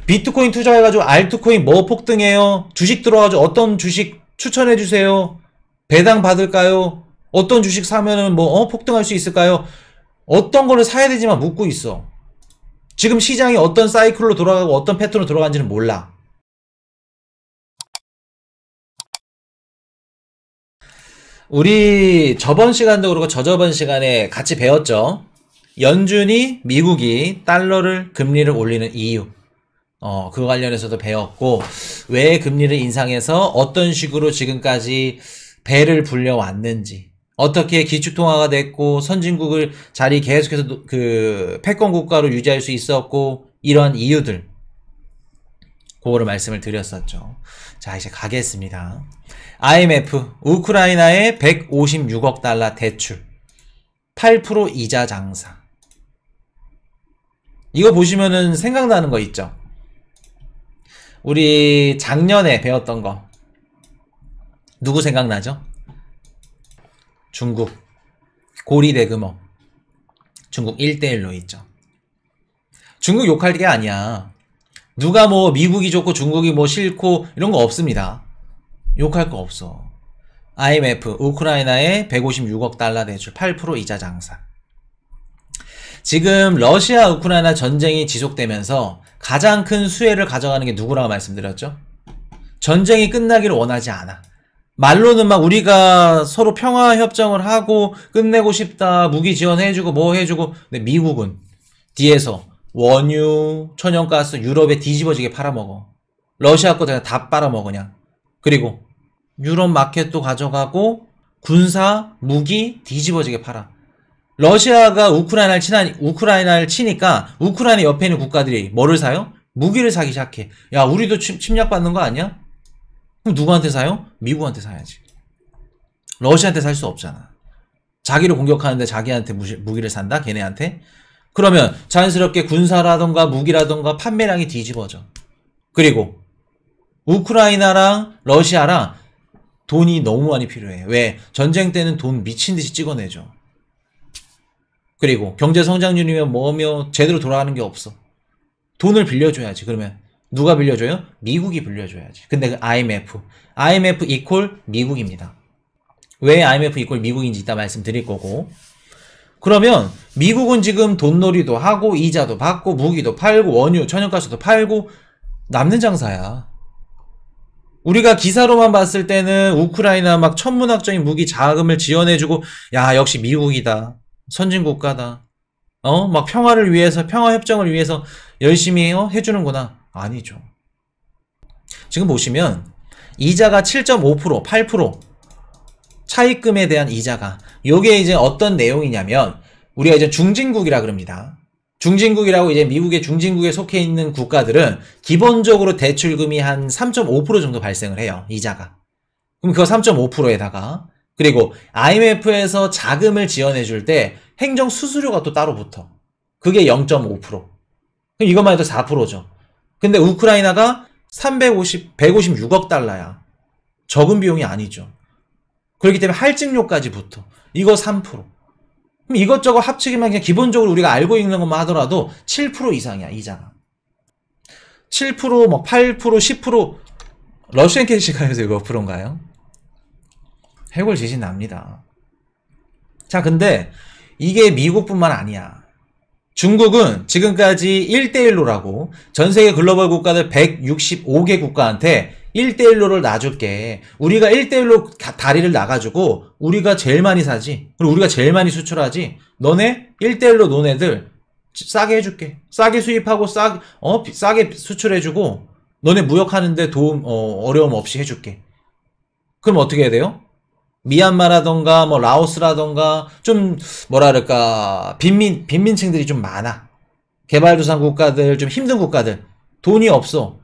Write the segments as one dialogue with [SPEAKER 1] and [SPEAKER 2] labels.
[SPEAKER 1] 비트코인 투자해가지고 알트코인 뭐 폭등해요? 주식 들어가지고 어떤 주식 추천해주세요? 배당 받을까요? 어떤 주식 사면은 뭐 폭등할 수 있을까요? 어떤 거를 사야 되지만 묻고 있어. 지금 시장이 어떤 사이클로 돌아가고 어떤 패턴으로 돌아가는지는 몰라. 우리 저번 시간도 그렇고 저저번 시간에 같이 배웠죠. 연준이 미국이 달러를 금리를 올리는 이유, 그거 관련해서도 배웠고, 왜 금리를 인상해서 어떤 식으로 지금까지 배를 불려왔는지, 어떻게 기축통화가 됐고 선진국을 자리 계속해서 그 패권 국가로 유지할 수 있었고, 이런 이유들, 그거를 말씀을 드렸었죠. 자, 이제 가겠습니다. IMF 우크라이나에 156억 달러 대출, 8% 이자 장사. 이거 보시면은 생각나는 거 있죠? 우리 작년에 배웠던 거 누구 생각나죠? 중국 고리대금업, 중국 1대1로 있죠. 중국 욕할 게 아니야. 누가 뭐 미국이 좋고 중국이 뭐 싫고 이런 거 없습니다. 욕할 거 없어. IMF 우크라이나에 156억 달러 대출, 8% 이자 장사. 지금 러시아 우크라이나 전쟁이 지속되면서 가장 큰 수혜를 가져가는 게 누구라고 말씀드렸죠? 전쟁이 끝나기를 원하지 않아. 말로는 막 우리가 서로 평화협정을 하고 끝내고 싶다, 무기 지원해주고 뭐 해주고, 근데 미국은 뒤에서 원유, 천연가스 유럽에 뒤집어지게 팔아먹어. 러시아 거 다 빨아먹어 그냥. 그리고 유럽 마켓도 가져가고 군사, 무기 뒤집어지게 팔아. 러시아가 우크라이나를 치니까 우크라이나 옆에 있는 국가들이 뭐를 사요? 무기를 사기 시작해. 야, 우리도 침략받는 거 아니야? 그럼 누구한테 사요? 미국한테 사야지. 러시아한테 살 수 없잖아. 자기를 공격하는데 자기한테 무기를 산다? 걔네한테? 그러면 자연스럽게 군사라던가 무기라던가 판매량이 뒤집어져. 그리고 우크라이나랑 러시아랑 돈이 너무 많이 필요해. 왜? 전쟁 때는 돈 미친듯이 찍어내죠. 그리고 경제성장률이면 뭐며 제대로 돌아가는 게 없어. 돈을 빌려줘야지. 그러면 누가 빌려줘요? 미국이 빌려줘야지. 근데 그 IMF 이퀄 미국입니다. 왜 IMF 이퀄 미국인지 이따 말씀드릴 거고. 그러면 미국은 지금 돈놀이도 하고 이자도 받고 무기도 팔고 원유, 천연가스도 팔고 남는 장사야. 우리가 기사로만 봤을 때는 우크라이나 막 천문학적인 무기 자금을 지원해주고, 야, 역시 미국이다. 선진국가다. 막 평화를 위해서, 평화협정을 위해서 열심히 해주는구나. 아니죠. 지금 보시면 이자가 7.5%, 8%, 차입금에 대한 이자가, 요게 이제 어떤 내용이냐면, 우리가 이제 중진국이라 그럽니다. 중진국이라고, 이제 미국의 중진국에 속해 있는 국가들은 기본적으로 대출금이 한 3.5% 정도 발생을 해요. 이자가. 그럼 그거 3.5%에다가, 그리고 IMF에서 자금을 지원해 줄 때 행정 수수료가 또 따로 붙어. 그게 0.5%. 그럼 이것만 해도 4%죠. 근데 우크라이나가 156억 달러야. 적은 비용이 아니죠. 그렇기 때문에 할증료까지 붙어. 이거 3%. 그럼 이것저것 합치기만 그냥 기본적으로 우리가 알고 있는 것만 하더라도 7% 이상이야, 이자가. 7%, 뭐 8%, 10%, 러시안 캐시가에서 이거 몇 프로인가요? 해골 지진 납니다. 자, 근데 이게 미국뿐만 아니야. 중국은 지금까지 1대1로라고 전세계 글로벌 국가들 165개 국가한테 1대1로를 놔줄게. 우리가 1대1로 다리를 놔가지고 우리가 제일 많이 사지. 그리고 우리가 제일 많이 수출하지. 너네 1대1로 논애들 싸게 해줄게. 싸게 수입하고 싸게 수출해주고 너네 무역하는데 어려움 없이 해줄게. 그럼 어떻게 해야 돼요? 미얀마라던가 뭐 라오스라던가 좀 뭐랄까 빈민층들이 좀 많아. 개발도상 국가들, 좀 힘든 국가들, 돈이 없어.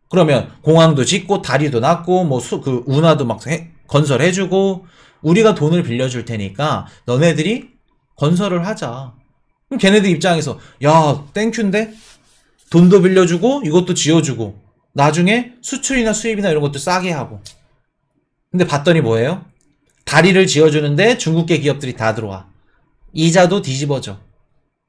[SPEAKER 1] 그러면 공항도 짓고 다리도 놨고 뭐 운하도 막 건설해주고 우리가 돈을 빌려줄 테니까 너네들이 건설을 하자. 그럼 걔네들 입장에서 야, 땡큐인데? 돈도 빌려주고 이것도 지어주고 나중에 수출이나 수입이나 이런 것도 싸게 하고. 근데 봤더니 뭐예요? 다리를 지어주는데 중국계 기업들이 다 들어와. 이자도 뒤집어져.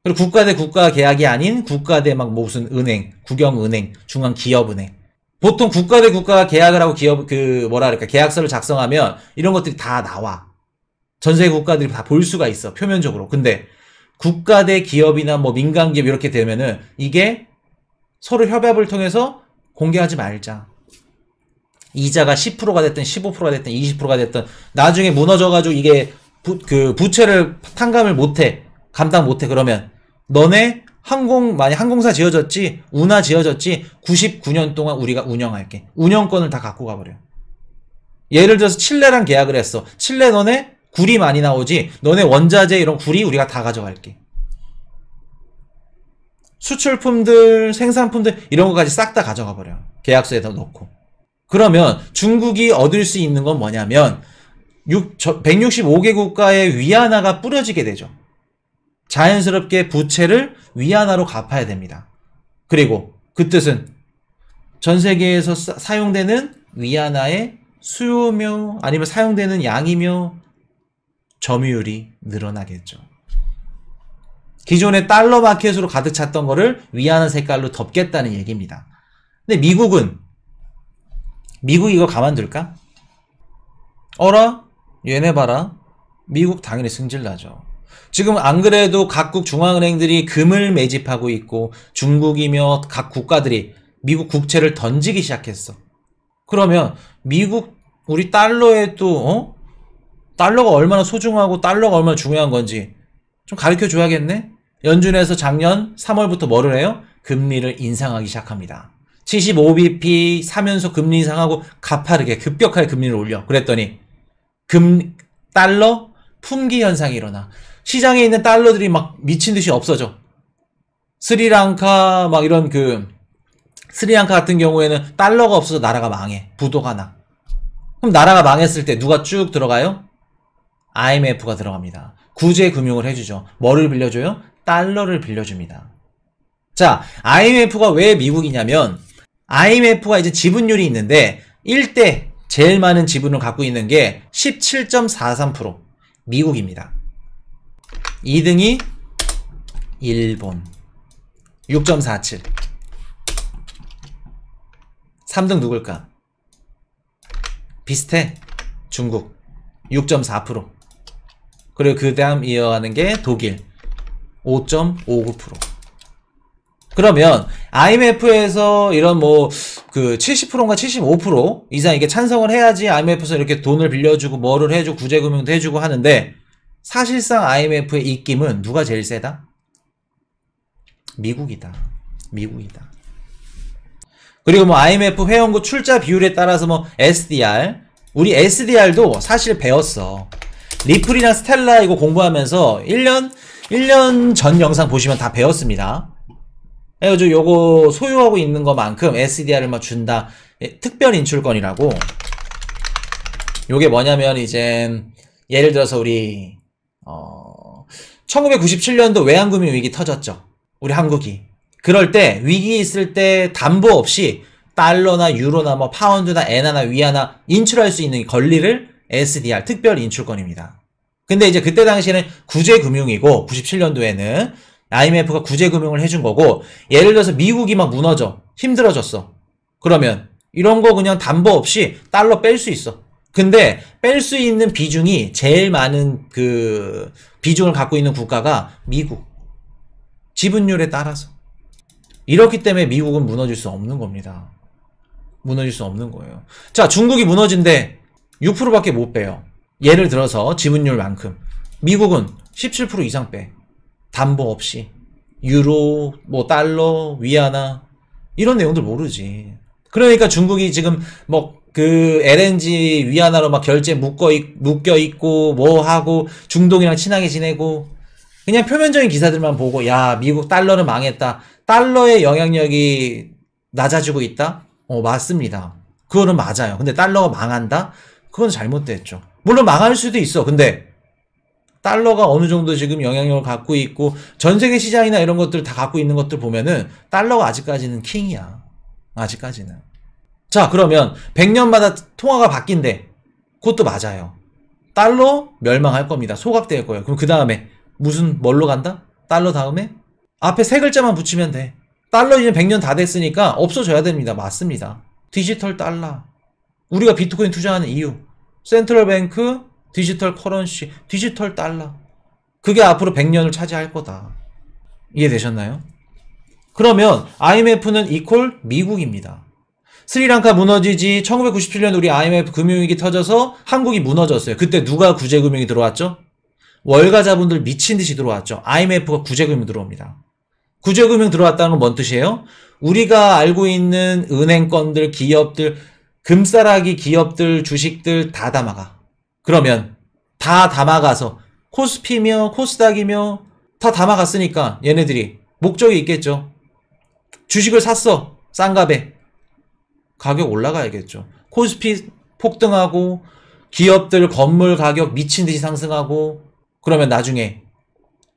[SPEAKER 1] 그리고 국가 대 국가 계약이 아닌 국가 대 막 무슨 은행, 국영은행, 중앙기업은행. 보통 국가 대 국가 계약을 하고 기업, 계약서를 작성하면 이런 것들이 다 나와. 전 세계 국가들이 다 볼 수가 있어, 표면적으로. 근데 국가 대 기업이나 뭐 민간 기업 이렇게 되면은 이게 서로 협약을 통해서 공개하지 말자. 이자가 10%가 됐든 15%가 됐든 20%가 됐든 나중에 무너져가지고 이게 부채를 탕감을 못해. 감당 못해. 그러면 너네 만약 항공사 지어졌지, 운하 지어졌지, 99년 동안 우리가 운영할게. 운영권을 다 갖고 가버려. 예를 들어서 칠레랑 계약을 했어. 칠레 너네 구리 많이 나오지, 너네 원자재 이런 구리 우리가 다 가져갈게. 수출품들, 생산품들 이런 거까지 싹 다 가져가 버려. 계약서에다 넣고. 그러면 중국이 얻을 수 있는 건 뭐냐면 165개 국가의 위안화가 뿌려지게 되죠. 자연스럽게 부채를 위안화로 갚아야 됩니다. 그리고 그 뜻은 전 세계에서 사용되는 위안화의 수요며 아니면 사용되는 양이며 점유율이 늘어나겠죠. 기존의 달러 마켓으로 가득 찼던 거를 위안화 색깔로 덮겠다는 얘기입니다. 근데 미국 이거 가만둘까? 어라? 얘네 봐라. 미국 당연히 승질나죠. 지금 안 그래도 각국 중앙은행들이 금을 매집하고 있고 중국이며 각 국가들이 미국 국채를 던지기 시작했어. 그러면 미국 우리 달러에 또 달러가 얼마나 소중하고 달러가 얼마나 중요한 건지 좀 가르쳐 줘야겠네? 연준에서 작년 3월부터 뭐를 해요? 금리를 인상하기 시작합니다. 75bp 사면서 금리 인상하고 가파르게 급격하게 금리를 올려. 그랬더니 달러 품귀 현상이 일어나. 시장에 있는 달러들이 막 미친 듯이 없어져. 스리랑카 막 이런 스리랑카 같은 경우에는 달러가 없어서 나라가 망해. 부도가 나. 그럼 나라가 망했을 때 누가 쭉 들어가요? IMF가 들어갑니다. 구제 금융을 해주죠. 뭐를 빌려줘요? 달러를 빌려줍니다. 자, IMF가 왜 미국이냐면 IMF가 이제 지분율이 있는데 1대 제일 많은 지분을 갖고 있는 게 17.43% 미국입니다. 2등이 일본 6.47. 3등 누굴까? 비슷해. 중국 6.4%. 그리고 그 다음 이어가는 게 독일 5.59%. 그러면 IMF에서 이런 70%인가 75% 이상 이게 찬성을 해야지 IMF에서 이렇게 돈을 빌려주고 뭐를 해주고 구제금융도 해주고 하는데, 사실상 IMF의 입김은 누가 제일 세다? 미국이다. 그리고 IMF 회원국 출자 비율에 따라서 SDR, 우리 SDR도 사실 배웠어. 리플이랑 스텔라 이거 공부하면서 1년 전 영상 보시면 다 배웠습니다. 그래가지고 요거 소유하고 있는 것만큼 SDR을 준다. 특별 인출권이라고. 요게 뭐냐면 이제 예를 들어서 우리 1997년도 외환금융 위기 터졌죠. 우리 한국이. 그럴 때 위기 있을 때 담보 없이 달러나 유로나 파운드나 엔화나 위안화 인출할 수 있는 권리를 SDR 특별 인출권입니다. 근데 이제 그때 당시에는 구제금융이고 97년도에는 IMF가 구제금융을 해준 거고, 예를 들어서 미국이 무너져 힘들어졌어. 그러면 이런 거 그냥 담보 없이 달러 뺄 수 있어. 근데 뺄 수 있는 비중이 제일 많은 비중을 갖고 있는 국가가 미국. 지분율에 따라서. 이렇기 때문에 미국은 무너질 수 없는 겁니다. 무너질 수 없는 거예요. 자, 중국이 무너진데 6%밖에 못 빼요. 예를 들어서 지분율만큼. 미국은 17% 이상 빼. 담보 없이. 유로, 달러, 위안화 이런 내용들 모르지. 그러니까 중국이 지금 LNG 위안화로 결제 묶여 있고 하고 중동이랑 친하게 지내고, 그냥 표면적인 기사들만 보고 야, 미국 달러는 망했다. 달러의 영향력이 낮아지고 있다? 맞습니다. 그거는 맞아요. 근데 달러가 망한다? 그건 잘못됐죠. 물론 망할 수도 있어. 근데 달러가 어느 정도 지금 영향력을 갖고 있고 전 세계 시장이나 이런 것들 다 갖고 있는 것들 보면은 달러가 아직까지는 킹이야. 아직까지는. 자, 그러면 100년마다 통화가 바뀐대. 그것도 맞아요. 달러 멸망할 겁니다. 소각될 거예요. 그럼 그 다음에 뭘로 간다? 달러 다음에 앞에 세 글자만 붙이면 돼. 달러 이제 100년 다 됐으니까 없어져야 됩니다. 맞습니다. 디지털 달러. 우리가 비트코인 투자하는 이유. 센트럴 뱅크, 디지털 커런시, 디지털 달러. 그게 앞으로 100년을 차지할 거다. 이해되셨나요? 그러면 IMF는 이퀄 미국입니다. 스리랑카 무너지지 1997년 우리 IMF 금융위기 터져서 한국이 무너졌어요. 그때 누가 구제금융이 들어왔죠? 월가자분들 미친듯이 들어왔죠. IMF가 구제금융 들어옵니다. 구제금융 들어왔다는 건 뭔 뜻이에요? 우리가 알고 있는 은행권들, 기업들, 금싸라기 기업들, 주식들 다 담아가. 그러면 다 담아가서 코스피며 코스닥이며 다 담아갔으니까 얘네들이 목적이 있겠죠. 주식을 샀어. 싼 값에. 가격 올라가야겠죠. 코스피 폭등하고 기업들 건물 가격 미친듯이 상승하고 그러면 나중에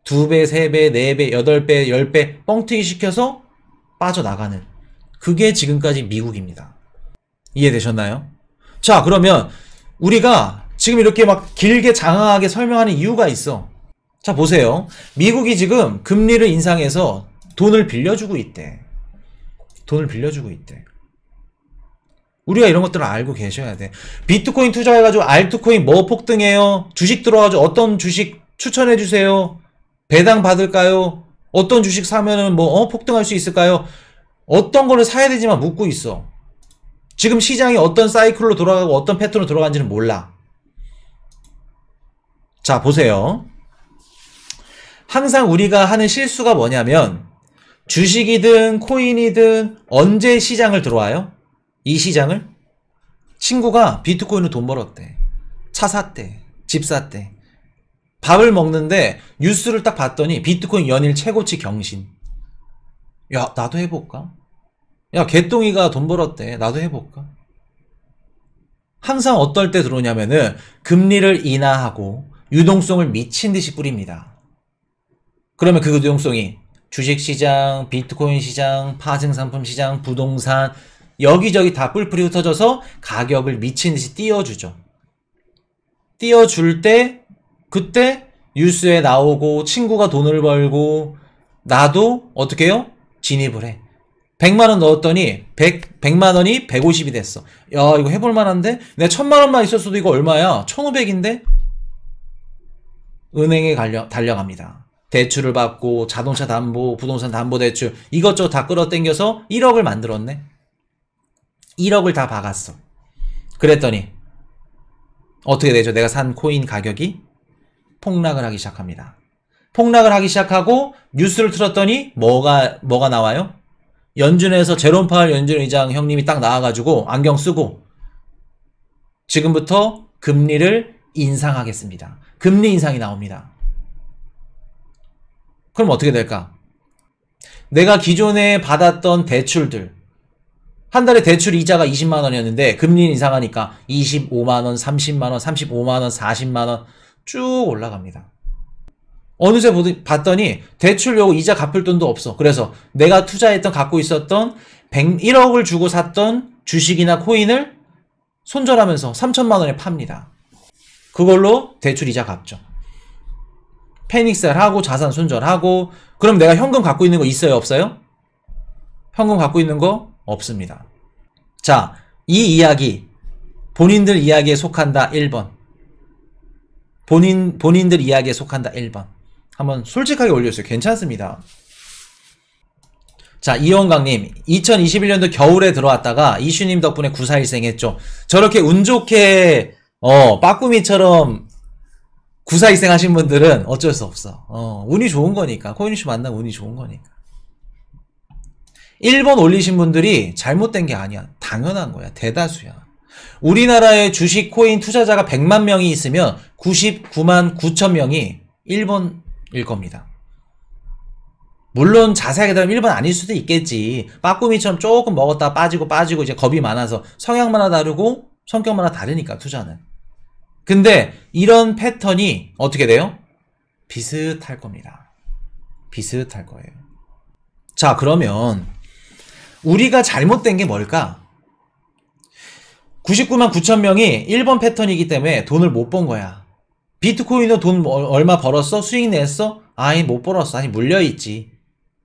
[SPEAKER 1] 2배, 3배, 4배, 8배, 10배 뻥튀기 시켜서 빠져나가는 그게 지금까지 미국입니다. 이해되셨나요? 자, 그러면 우리가 지금 이렇게 막 길게 장황하게 설명하는 이유가 있어. 자, 보세요. 미국이 지금 금리를 인상해서 돈을 빌려주고 있대. 돈을 빌려주고 있대. 우리가 이런 것들을 알고 계셔야 돼. 비트코인 투자해가지고 알트코인 뭐 폭등해요? 주식 들어가지고 어떤 주식 추천해주세요? 배당 받을까요? 어떤 주식 사면은 폭등할 수 있을까요? 어떤 거를 사야 되지만 묻고 있어. 지금 시장이 어떤 사이클로 돌아가고 어떤 패턴으로 돌아가는지는 몰라. 자, 보세요. 항상 우리가 하는 실수가 뭐냐면 주식이든 코인이든 언제 시장을 들어와요? 이 시장을? 친구가 비트코인으로 돈 벌었대. 차 샀대. 집 샀대. 밥을 먹는데 뉴스를 딱 봤더니 비트코인 연일 최고치 경신. 야, 나도 해볼까? 야, 개똥이가 돈 벌었대. 나도 해볼까? 항상 어떨 때 들어오냐면은 금리를 인하하고 유동성을 미친 듯이 뿌립니다. 그러면 그 유동성이 주식시장, 비트코인 시장, 파생상품 시장, 부동산 여기저기 다 뿔뿔이 흩어져서 가격을 미친 듯이 띄워주죠. 띄워줄 때 그때 뉴스에 나오고 친구가 돈을 벌고 나도 어떻게 해요? 진입을 해. 100만원 넣었더니 100만원이 150이 됐어. 야, 이거 해볼 만한데? 내가 1000만원만 있었어도 이거 얼마야? 1500인데? 은행에 달려갑니다. 대출을 받고 자동차 담보, 부동산 담보 대출 이것저것 다 끌어당겨서 1억을 만들었네. 1억을 다 박았어. 그랬더니 어떻게 되죠? 내가 산 코인 가격이 폭락을 하기 시작합니다. 폭락을 하기 시작하고 뉴스를 틀었더니 뭐가 나와요? 연준에서 제롬 파월 연준 의장 형님이 딱 나와가지고 안경 쓰고 지금부터 금리를 인상하겠습니다. 금리 인상이 나옵니다. 그럼 어떻게 될까? 내가 기존에 받았던 대출들 한 달에 대출 이자가 20만원이었는데 금리 인상하니까 25만원, 30만원, 35만원, 40만원 쭉 올라갑니다. 어느새 봤더니 대출 요구 이자 갚을 돈도 없어. 그래서 내가 투자했던 갖고 있었던 1억을 주고 샀던 주식이나 코인을 손절하면서 3천만원에 팝니다. 그걸로 대출 이자 갚죠. 패닉셀하고 자산 손절하고 그럼 내가 현금 갖고 있는 거 있어요? 없어요? 현금 갖고 있는 거 없습니다. 자, 이 이야기 본인들 이야기에 속한다 1번 본인들 이야기에 속한다 1번 한번 솔직하게 올려주세요. 괜찮습니다. 자, 이원강님 2021년도 겨울에 들어왔다가 이슈님 덕분에 94일생 했죠. 저렇게 운 좋게 빠꾸미처럼 94일생 하신 분들은 어쩔 수 없어. 운이 좋은 거니까. 코인이슈 만나면 운이 좋은 거니까. 1번 올리신 분들이 잘못된 게 아니야. 당연한 거야. 대다수야. 우리나라의 주식 코인 투자자가 100만 명이 있으면 99만 9천 명이 1번일 겁니다. 물론 자세하게 들으면 1번 아닐 수도 있겠지. 빠꾸미처럼 조금 먹었다 빠지고 이제 겁이 많아서 성향마다 다르고 성격마다 다르니까 투자는. 근데 이런 패턴이 어떻게 돼요? 비슷할 겁니다. 비슷할 거예요. 자, 그러면 우리가 잘못된 게 뭘까? 99만 9천 명이 1번 패턴이기 때문에 돈을 못 번 거야. 비트코인으로 돈 얼마 벌었어? 수익 냈어? 아이 못 벌었어. 아니 물려있지.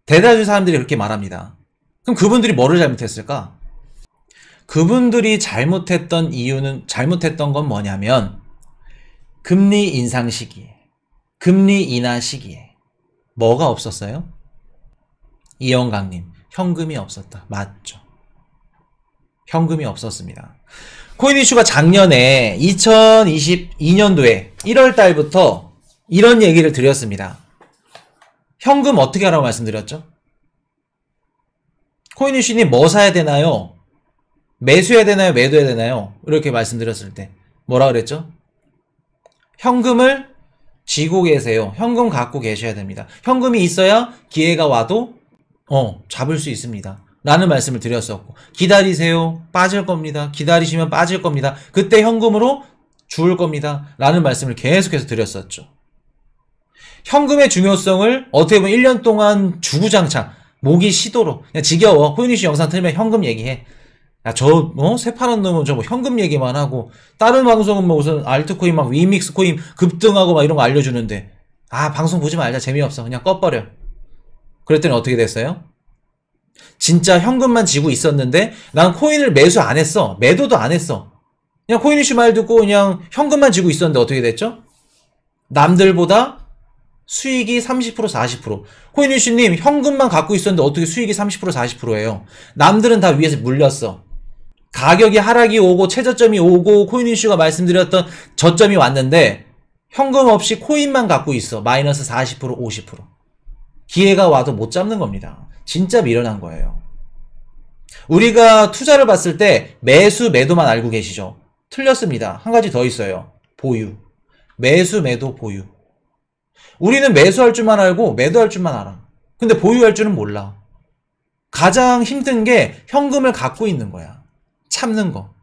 [SPEAKER 1] 대다수 사람들이 그렇게 말합니다. 그럼 그분들이 뭐를 잘못했을까? 그분들이 잘못했던 이유는, 잘못했던 건 뭐냐면 금리 인상 시기에, 금리 인하 시기에 뭐가 없었어요? 이영강님, 현금이 없었다. 맞죠. 현금이 없었습니다. 코인 이슈가 작년에 2022년도에 1월 달부터 이런 얘기를 드렸습니다. 현금 어떻게 하라고 말씀드렸죠? 코인 이슈님 뭐 사야 되나요? 매수해야 되나요? 매도해야 되나요? 이렇게 말씀드렸을 때 뭐라 그랬죠? 현금을 쥐고 계세요. 현금 갖고 계셔야 됩니다. 현금이 있어야 기회가 와도 잡을 수 있습니다. 라는 말씀을 드렸었고, 기다리세요. 빠질 겁니다. 기다리시면 빠질 겁니다. 그때 현금으로 주울 겁니다. 라는 말씀을 계속해서 드렸었죠. 현금의 중요성을 어떻게 보면 1년 동안 주구장창 모기 시도로, 그냥 지겨워. 코인이슈 영상 틀면 현금 얘기해. 야, 새파란 놈은 저 뭐 현금 얘기만 하고, 다른 방송은 뭐 무슨 알트코인 막 위믹스 코인 급등하고 막 이런 거 알려주는데, 방송 보지 말자. 재미없어. 그냥 꺼버려. 그랬더니 어떻게 됐어요? 진짜 현금만 쥐고 있었는데, 난 코인을 매수 안 했어. 매도도 안 했어. 그냥 코인 이슈 말 듣고 그냥 현금만 쥐고 있었는데 어떻게 됐죠? 남들보다 수익이 30%, 40%. 코인 이슈님 현금만 갖고 있었는데 어떻게 수익이 30%, 40%예요? 남들은 다 위에서 물렸어. 가격이 하락이 오고 최저점이 오고 코인 이슈가 말씀드렸던 저점이 왔는데 현금 없이 코인만 갖고 있어. 마이너스 40%, 50%. 기회가 와도 못 잡는 겁니다. 진짜 미련한 거예요. 우리가 투자를 봤을 때 매수, 매도만 알고 계시죠? 틀렸습니다. 한 가지 더 있어요. 보유. 매수, 매도, 보유. 우리는 매수할 줄만 알고 매도할 줄만 알아. 근데 보유할 줄은 몰라. 가장 힘든 게 현금을 갖고 있는 거야. 참는 거.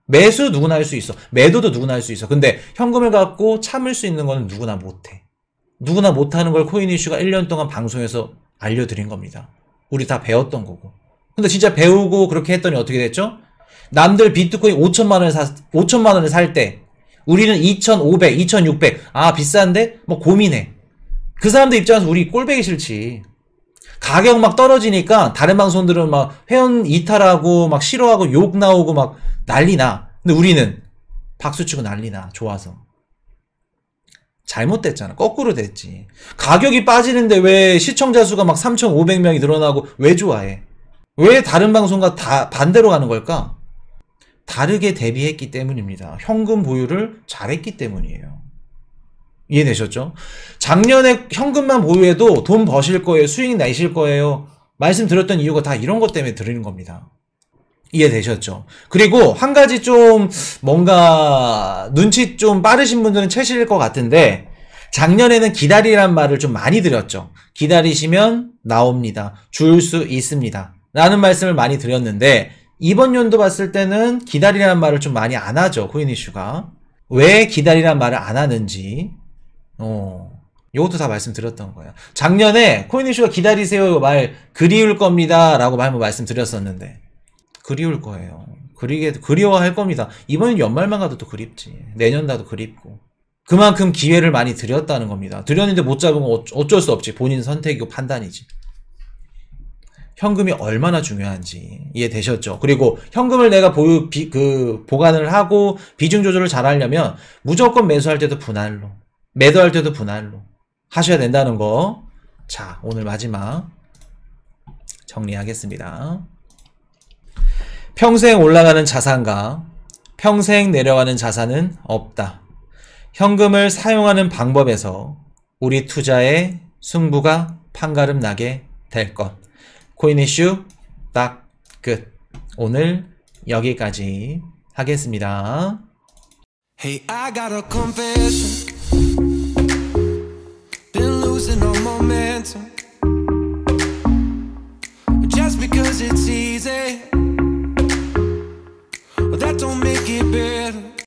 [SPEAKER 1] 매수 누구나 할 수 있어. 매도도 누구나 할 수 있어. 근데 현금을 갖고 참을 수 있는 거는 누구나 못해. 누구나 못하는 걸 코인 이슈가 1년 동안 방송에서 알려드린 겁니다. 우리 다 배웠던 거고. 근데 진짜 배우고 그렇게 했더니 어떻게 됐죠? 남들 비트코인 5천만 원을 살 때 우리는 2,500, 2,600. 비싼데? 뭐 고민해. 그 사람들 입장에서 우리 꼴배기 싫지. 가격 막 떨어지니까 다른 방송들은 막 회원 이탈하고 막 싫어하고 욕 나오고 막 난리나. 근데 우리는 박수치고 난리나. 좋아서. 잘못됐잖아. 거꾸로 됐지. 가격이 빠지는데 왜 시청자 수가 막 3,500명이 늘어나고 왜 좋아해? 왜 다른 방송과 다 반대로 가는 걸까? 다르게 대비했기 때문입니다. 현금 보유를 잘했기 때문이에요. 이해되셨죠? 작년에 현금만 보유해도 돈 버실 거예요. 수익 내실 거예요. 말씀드렸던 이유가 다 이런 것 때문에 드리는 겁니다. 이해되셨죠? 그리고 한 가지 좀 뭔가 눈치 좀 빠르신 분들은 채실 것 같은데, 작년에는 기다리란 말을 좀 많이 드렸죠. 기다리시면 나옵니다. 줄 수 있습니다. 라는 말씀을 많이 드렸는데, 이번 연도 봤을 때는 기다리라는 말을 좀 많이 안 하죠. 코인 이슈가. 왜 기다리라는 말을 안 하는지 이것도 다 말씀드렸던 거예요. 작년에 코인 이슈가 기다리세요 말 그리울 겁니다 라고 한번 말씀드렸었는데 그리울 거예요. 그리워할 겁니다. 이번엔 연말만 가도 또 그립지. 내년 가도 그립고. 그만큼 기회를 많이 드렸다는 겁니다. 드렸는데 못 잡으면 어쩔 수 없지. 본인 선택이고 판단이지. 현금이 얼마나 중요한지 이해되셨죠? 그리고 현금을 내가 보관을 하고 비중 조절을 잘 하려면 무조건 매수할 때도 분할로, 매도할 때도 분할로 하셔야 된다는 거. 자, 오늘 마지막 정리하겠습니다. 평생 올라가는 자산과 평생 내려가는 자산은 없다. 현금을 사용하는 방법에서 우리 투자의 승부가 판가름 나게 될 것. 코인 이슈 딱 끝. 오늘 여기까지 하겠습니다. Hey, I got a confession. Been losing all momentum.